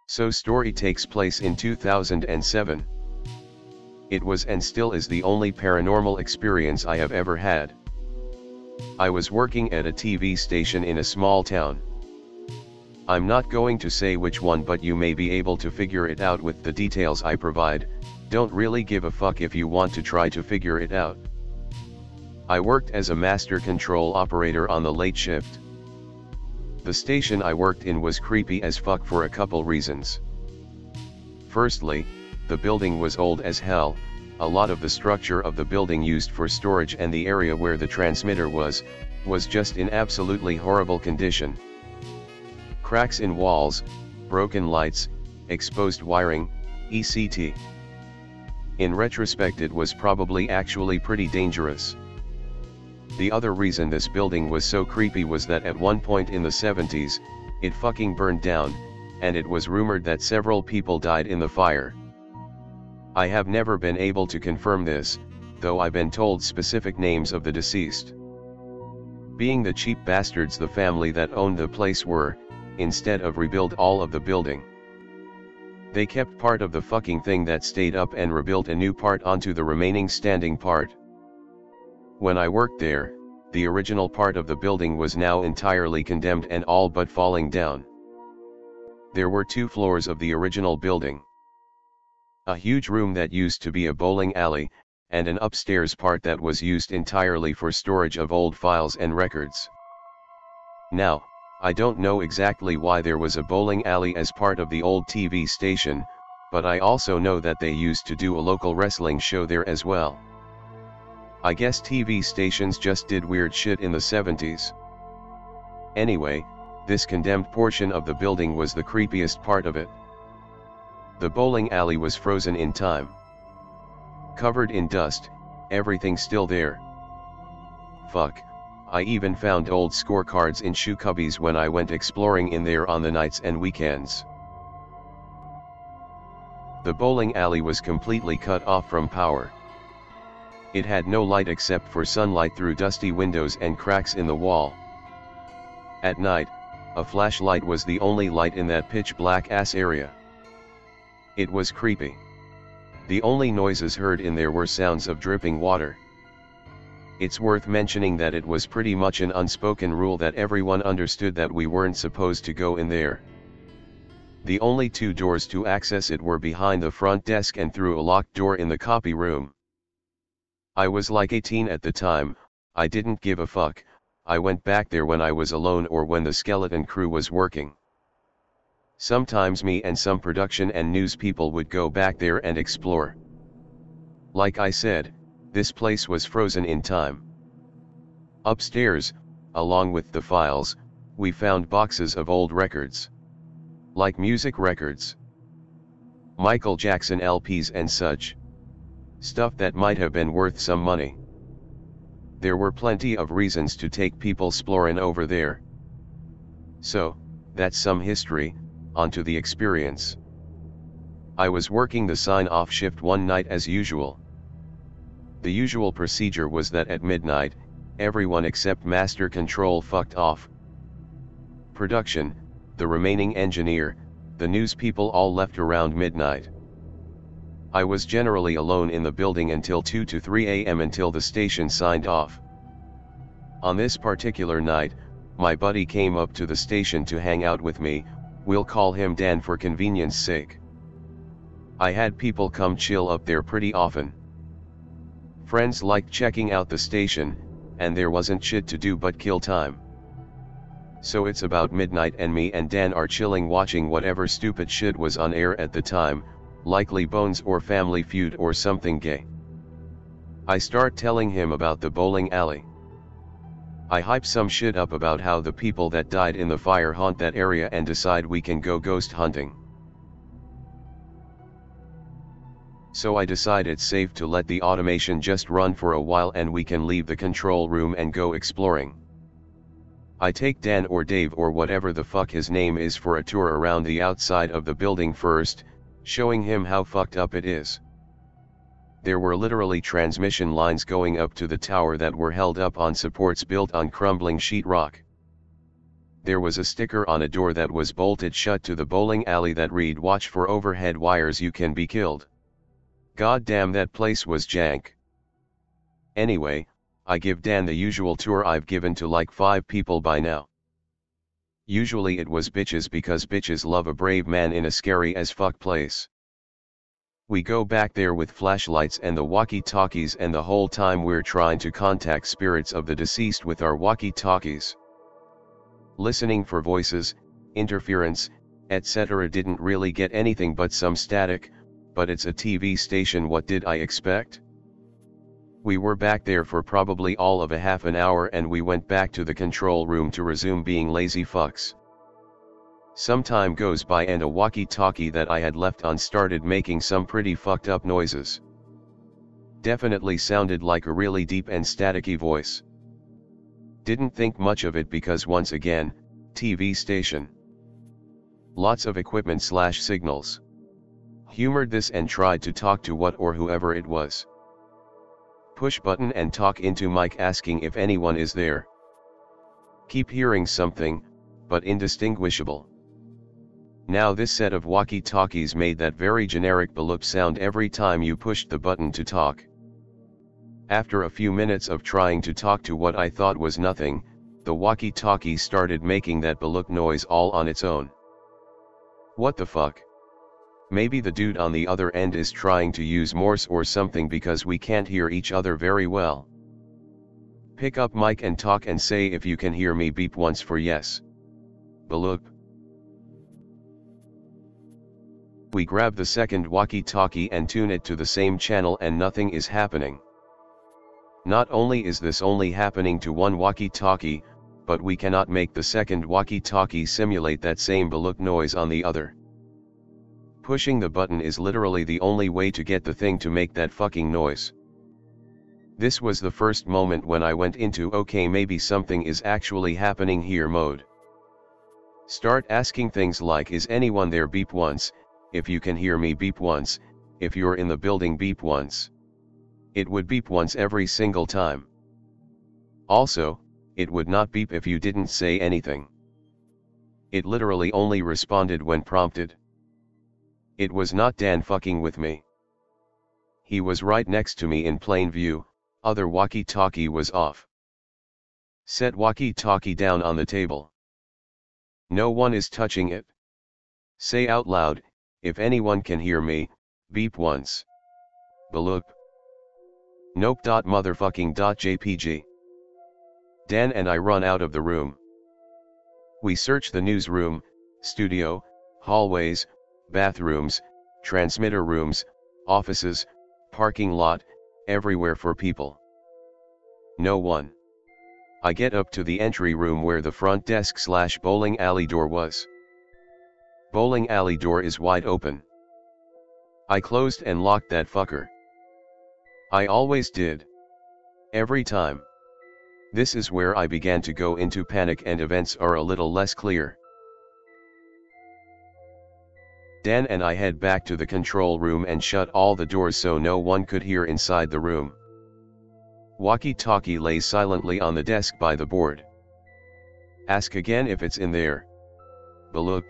So story takes place in 2007. It was and still is the only paranormal experience I have ever had. I was working at a TV station in a small town. I'm not going to say which one, but you may be able to figure it out with the details I provide. Don't really give a fuck if you want to try to figure it out. I worked as a master control operator on the late shift. The station I worked in was creepy as fuck for a couple reasons. Firstly, the building was old as hell. A lot of the structure of the building used for storage and the area where the transmitter was just in absolutely horrible condition. Cracks in walls, broken lights, exposed wiring, etc. In retrospect, it was probably actually pretty dangerous. The other reason this building was so creepy was that at one point in the 70s, it fucking burned down, and it was rumored that several people died in the fire. I have never been able to confirm this, though I've been told specific names of the deceased. Being the cheap bastards the family that owned the place were, instead of rebuild all of the building, they kept part of the fucking thing that stayed up and rebuilt a new part onto the remaining standing part. When I worked there, the original part of the building was now entirely condemned and all but falling down. There were 2 floors of the original building. A huge room that used to be a bowling alley, and an upstairs part that was used entirely for storage of old files and records. Now, I don't know exactly why there was a bowling alley as part of the old TV station, but I also know that they used to do a local wrestling show there as well. I guess TV stations just did weird shit in the 70s. Anyway, this condemned portion of the building was the creepiest part of it. The bowling alley was frozen in time. Covered in dust, everything still there. Fuck, I even found old scorecards in shoe cubbies when I went exploring in there on the nights and weekends. The bowling alley was completely cut off from power. It had no light except for sunlight through dusty windows and cracks in the wall. At night, a flashlight was the only light in that pitch black ass area. It was creepy. The only noises heard in there were sounds of dripping water. It's worth mentioning that it was pretty much an unspoken rule that everyone understood that we weren't supposed to go in there. The only 2 doors to access it were behind the front desk and through a locked door in the copy room. I was like 18 at the time. I didn't give a fuck. I went back there when I was alone or when the skeleton crew was working. Sometimes me and some production and news people would go back there and explore. Like I said, this place was frozen in time. Upstairs, along with the files, we found boxes of old records. Like music records, Michael Jackson LPs and such. Stuff that might have been worth some money. There were plenty of reasons to take people exploring over there. So, that's some history, onto the experience. I was working the sign-off shift one night as usual. The usual procedure was that at midnight, everyone except Master Control fucked off. Production, the remaining engineer, the news people all left around midnight. I was generally alone in the building until 2 to 3 a.m. until the station signed off. On this particular night, my buddy came up to the station to hang out with me. We'll call him Dan for convenience sake. I had people come chill up there pretty often. Friends liked checking out the station, and there wasn't shit to do but kill time. So it's about midnight and me and Dan are chilling watching whatever stupid shit was on air at the time, likely Bones or Family Feud or something gay. I start telling him about the bowling alley. I hype some shit up about how the people that died in the fire haunt that area and decide we can go ghost hunting. So I decide it's safe to let the automation just run for a while and we can leave the control room and go exploring. I take Dan or Dave or whatever the fuck his name is for a tour around the outside of the building first, showing him how fucked up it is. There were literally transmission lines going up to the tower that were held up on supports built on crumbling sheetrock. there was a sticker on a door that was bolted shut to the bowling alley that read "Watch for overhead wires, you can be killed." God damn, that place was jank. Anyway, I give Dan the usual tour I've given to like 5 people by now. Usually it was bitches, because bitches love a brave man in a scary as fuck place. We go back there with flashlights and the walkie-talkies, and the whole time we're trying to contact spirits of the deceased with our walkie-talkies. Listening for voices, interference, etc. Didn't really get anything but some static, but it's a TV station, what did I expect? We were back there for probably all of a half an hour, and we went back to the control room to resume being lazy fucks. Some time goes by and a walkie-talkie that I had left on started making some pretty fucked up noises. Definitely sounded like a really deep and staticky voice. Didn't think much of it because once again, TV station. Lots of equipment / signals. Humored this and tried to talk to what or whoever it was. Push button and talk into mic asking if anyone is there. Keep hearing something, but indistinguishable. Now this set of walkie-talkies made that very generic bloop sound every time you pushed the button to talk. After a few minutes of trying to talk to what I thought was nothing, the walkie-talkie started making that bloop noise all on its own. What the fuck? Maybe the dude on the other end is trying to use Morse or something, because we can't hear each other very well. Pick up mic and talk and say if you can hear me. Beep once for yes. Bloop. We grab the second walkie-talkie and tune it to the same channel, and nothing is happening. Not only is this only happening to one walkie-talkie, but we cannot make the second walkie-talkie simulate that same bloop noise on the other. Pushing the button is literally the only way to get the thing to make that fucking noise. This was the first moment when I went into okay, maybe something is actually happening here mode. Start asking things like, is anyone there? Beep once. If you can hear me, beep once. If you're in the building, beep once. It would beep once every single time. Also, it would not beep if you didn't say anything. It literally only responded when prompted. It was not Dan fucking with me. He was right next to me in plain view. Other walkie-talkie was off. Set walkie-talkie down on the table. No one is touching it. Say out loud, if anyone can hear me, beep once. Bloop. Nope. Motherfucking.jpg. Dan and I run out of the room. We search the newsroom, studio, hallways, bathrooms, transmitter rooms, offices, parking lot, everywhere for people. No one. I get up to the entry room where the front desk / bowling alley door was. Bowling alley door is wide open. I closed and locked that fucker. I always did. Every time. This is where I began to go into panic and events are a little less clear. Dan and I head back to the control room and shut all the doors so no one could hear inside the room. Walkie-talkie lays silently on the desk by the board. Ask again if it's in there. Bloop.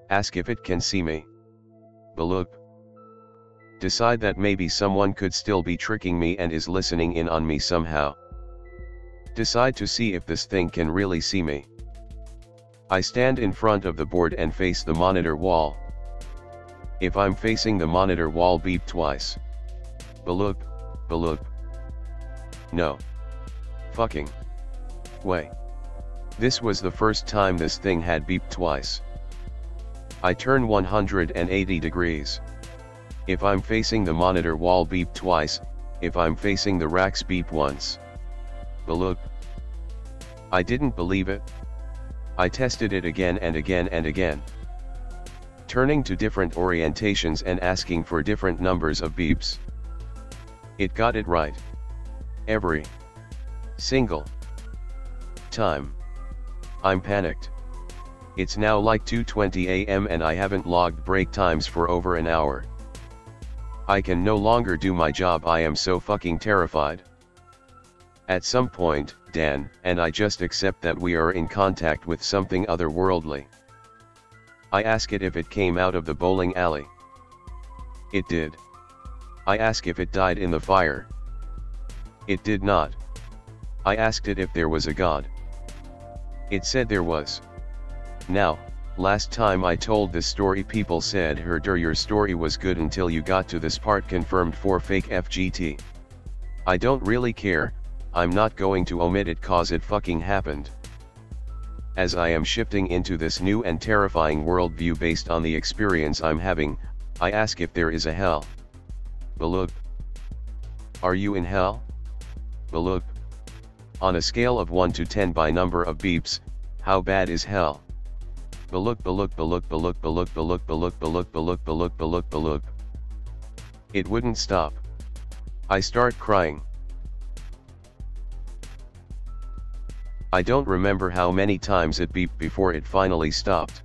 Ask if it can see me. Bloop. Decide that maybe someone could still be tricking me and is listening in on me somehow. Decide to see if this thing can really see me. I stand in front of the board and face the monitor wall. If I'm facing the monitor wall, beep twice. Bloop, bloop. No. Fucking way. This was the first time this thing had beeped twice. I turn 180 degrees. If I'm facing the monitor wall, beep twice. If I'm facing the racks, beep once. Bloop. I didn't believe it. I tested it again and again and again. Turning to different orientations and asking for different numbers of beeps. It got it right. Every single time. I'm panicked. It's now like 2:20 a.m. and I haven't logged break times for over an hour. I can no longer do my job. I am so fucking terrified. At some point, Dan and I just accept that we are in contact with something otherworldly. I ask it if it came out of the bowling alley. It did. I ask if it died in the fire. It did not. I asked it if there was a God. It said there was. Now, last time I told this story people said your story was good until you got to this part confirmed for fake FGT. I don't really care, I'm not going to omit it cause it fucking happened. As I am shifting into this new and terrifying worldview based on the experience I'm having, I ask if there is a hell. Balub. Are you in hell? Balub. On a scale of 1 to 10 by number of beeps, how bad is hell? Baluk baluk baluk baluk baluk baluk baluk baluk baluk baluk baluk baluk. It wouldn't stop. I start crying. I don't remember how many times it beeped before it finally stopped.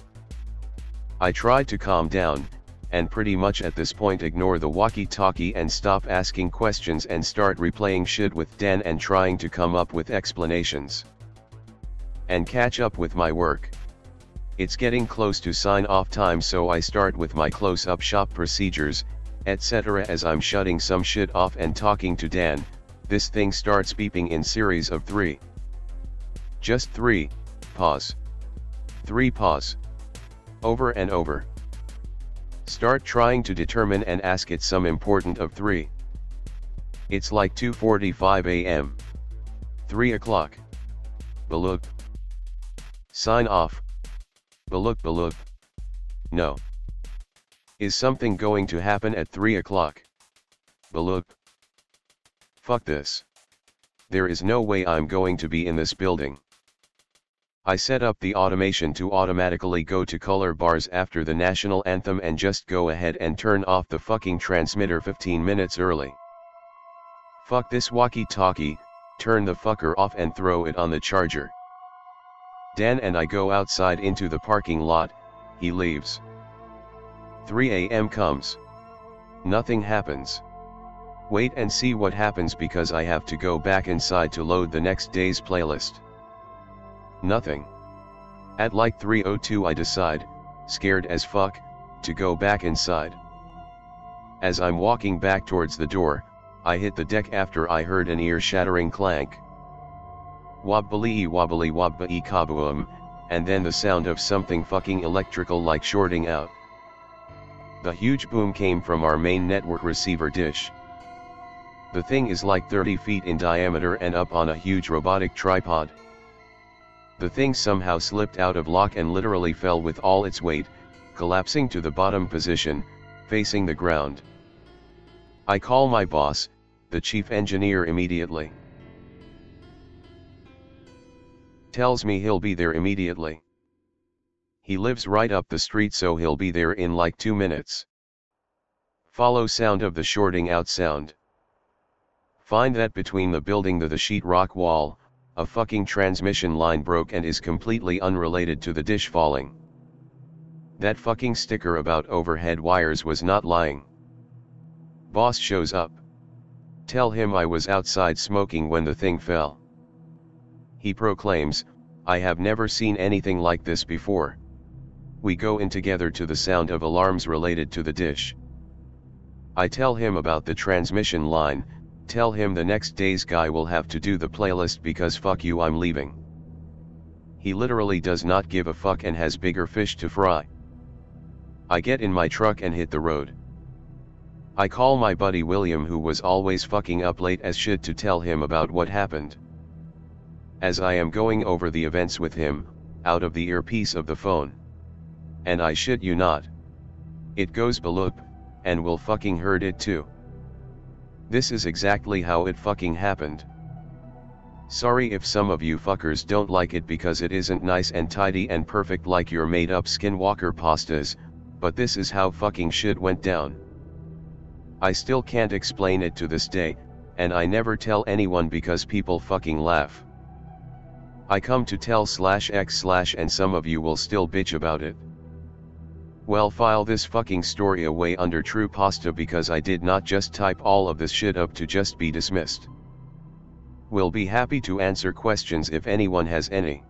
I tried to calm down, and pretty much at this point ignore the walkie-talkie and stop asking questions and start replaying shit with Dan and trying to come up with explanations. And catch up with my work. It's getting close to sign-off time, so I start with my close-up shop procedures, etc. As I'm shutting some shit off and talking to Dan, this thing starts beeping in series of 3. Just 3, pause. 3 pause. Over and over. Start trying to determine and ask it some important of 3. It's like 2:45 a.m. 3 o'clock. Baluk. Sign off. Baluk baluk. No. Is something going to happen at 3 o'clock? Baluk. Fuck this. There is no way I'm going to be in this building. I set up the automation to automatically go to color bars after the national anthem and just go ahead and turn off the fucking transmitter 15 minutes early. Fuck this walkie-talkie, turn the fucker off and throw it on the charger. Dan and I go outside into the parking lot, he leaves. 3 a.m. comes. Nothing happens. Wait and see what happens because I have to go back inside to load the next day's playlist. Nothing. At like 3:02 I decide, scared as fuck, to go back inside. As I'm walking back towards the door, I hit the deck after I heard an ear-shattering clank. Wobbly wobbly wobbly kaboom, and then the sound of something fucking electrical like shorting out. The huge boom came from our main network receiver dish. The thing is like 30 feet in diameter and up on a huge robotic tripod. The thing somehow slipped out of lock and literally fell with all its weight, collapsing to the bottom position, facing the ground. I call my boss, the chief engineer, immediately. Tells me he'll be there immediately. He lives right up the street, so he'll be there in like 2 minutes. Follow sound of the shorting out sound. Find that between the building the sheetrock wall, a fucking transmission line broke and is completely unrelated to the dish falling. That fucking sticker about overhead wires was not lying. Boss shows up. Tell him I was outside smoking when the thing fell. He proclaims, I have never seen anything like this before. We go in together to the sound of alarms related to the dish. I tell him about the transmission line, tell him the next day's guy will have to do the playlist because fuck you, I'm leaving. He literally does not give a fuck and has bigger fish to fry. I get in my truck and hit the road. I call my buddy William, who was always fucking up late as shit, to tell him about what happened. As I am going over the events with him, out of the earpiece of the phone. And I shit you not. It goes balloop, and we'll fucking heard it too. This is exactly how it fucking happened. Sorry if some of you fuckers don't like it because it isn't nice and tidy and perfect like your made up Skinwalker pastas, but this is how fucking shit went down. I still can't explain it to this day, and I never tell anyone because people fucking laugh. I come to tell /x/ and some of you will still bitch about it. Well, file this fucking story away under true pasta because I did not just type all of this shit up to just be dismissed. We'll be happy to answer questions if anyone has any.